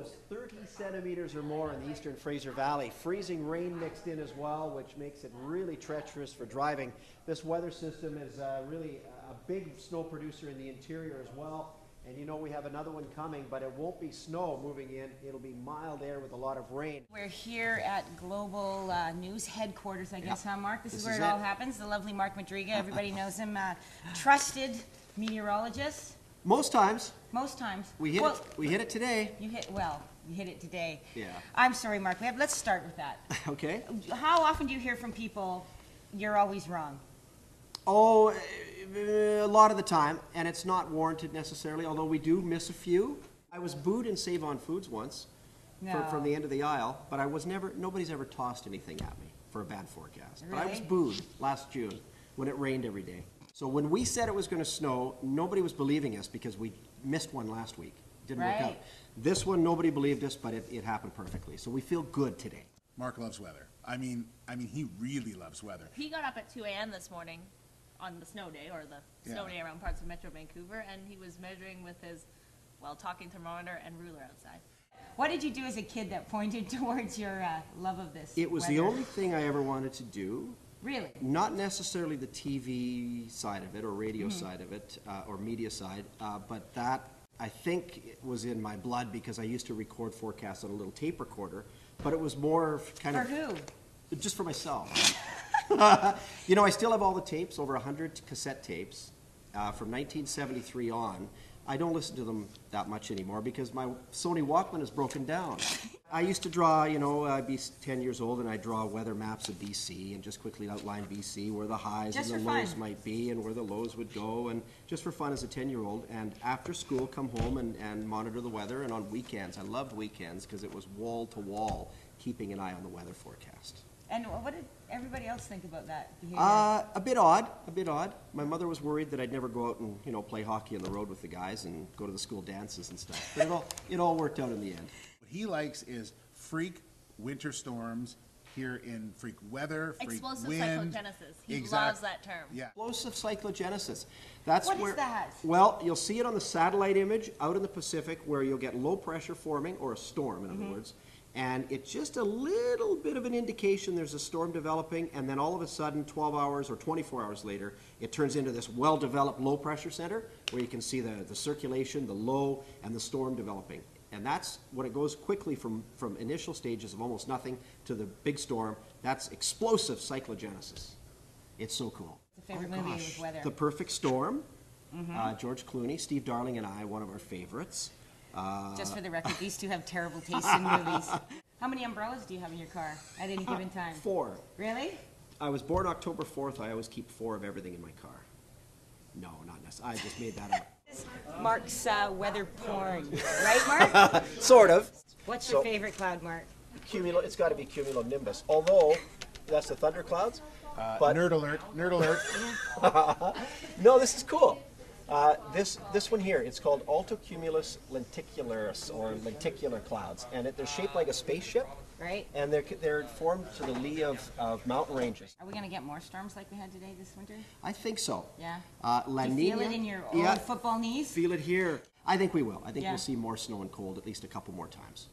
is 30 centimeters or more in the eastern Fraser Valley. Freezing rain mixed in as well, which makes it really treacherous for driving. This weather system is really a big snow producer in the interior as well. And you know we have another one coming, but it won't be snow moving in. It'll be mild air with a lot of rain. We're here at Global News headquarters, I guess, huh, Mark? This is where it all happens. The lovely Mark Madryga, everybody knows him. Trusted meteorologist. Most times. Most times. We hit it today. You hit it today. Yeah. I'm sorry, Mark. Let's start with that. Okay. How often do you hear from people, you're always wrong? Oh, a lot of the time, and it's not warranted necessarily, although we do miss a few. I was booed in Save On Foods once from the end of the aisle, but nobody's ever tossed anything at me for a bad forecast. Really? But I was booed last June when it rained every day. So when we said it was going to snow, nobody was believing us because we missed one last week. Didn't work out. This one, nobody believed us, but it happened perfectly. So we feel good today. Mark loves weather. I mean, he really loves weather. He got up at 2 a.m. this morning on the snow day, or the snow day around parts of Metro Vancouver, and he was measuring with his, talking thermometer and ruler outside. What did you do as a kid that pointed towards your love of this It was weather? the only thing I ever wanted to do. Really? Not necessarily the TV side of it, or radio side of it, or media side, but that, I think, it was in my blood because I used to record forecasts on a little tape recorder, but it was more kind of... For who? Just for myself. You know, I still have all the tapes, over 100 cassette tapes from 1973 on. I don't listen to them that much anymore because my Sony Walkman is broken down. I used to draw, you know, I'd be 10 years old and I'd draw weather maps of BC and just quickly outline BC, where the highs and the lows might be and where the lows would go, and just for fun as a 10-year-old. And after school, come home and monitor the weather, and on weekends. I loved weekends because it was wall to wall, keeping an eye on the weather forecast. And what did everybody else think about that behavior? A bit odd. My mother was worried that I'd never go out and, you know, play hockey on the road with the guys and go to the school dances and stuff. But it all worked out in the end. What he likes is freak winter storms here in freak weather, freak Explosive wind. cyclogenesis. He loves that term. Yeah. Explosive cyclogenesis. That's What is that? Well, you'll see it on the satellite image out in the Pacific, where you'll get low pressure forming, or a storm, in other words. And it's just a little bit of an indication there's a storm developing, and then all of a sudden, 12 hours or 24 hours later, it turns into this well-developed low-pressure center where you can see the circulation, the low, and the storm developing. And that's when it goes quickly from initial stages of almost nothing to the big storm. That's explosive cyclogenesis. It's so cool. It's a favorite movie with weather. The Perfect Storm, George Clooney, Steve Darling, and I, one of our favorites. Just for the record, these two have terrible taste in movies. How many umbrellas do you have in your car at any given time? 4. Really? I was born October 4th. I always keep 4 of everything in my car. No, not necessarily. I just made that up. Mark's weather porn. Right, Mark? Sort of. What's your favorite cloud, Mark? It's got to be cumulonimbus. Although, that's the thunderclouds. But nerd alert, nerd alert. No, this is cool. This one here, it's called altocumulus lenticularis, or lenticular clouds, and they're shaped like a spaceship. Right. And they're formed to the lee of mountain ranges. Are we going to get more storms like we had today this winter? I think so. Yeah. La Do you Nina, feel it in your old football knees? Feel it here. I think we will. I think we'll see more snow and cold at least a couple more times.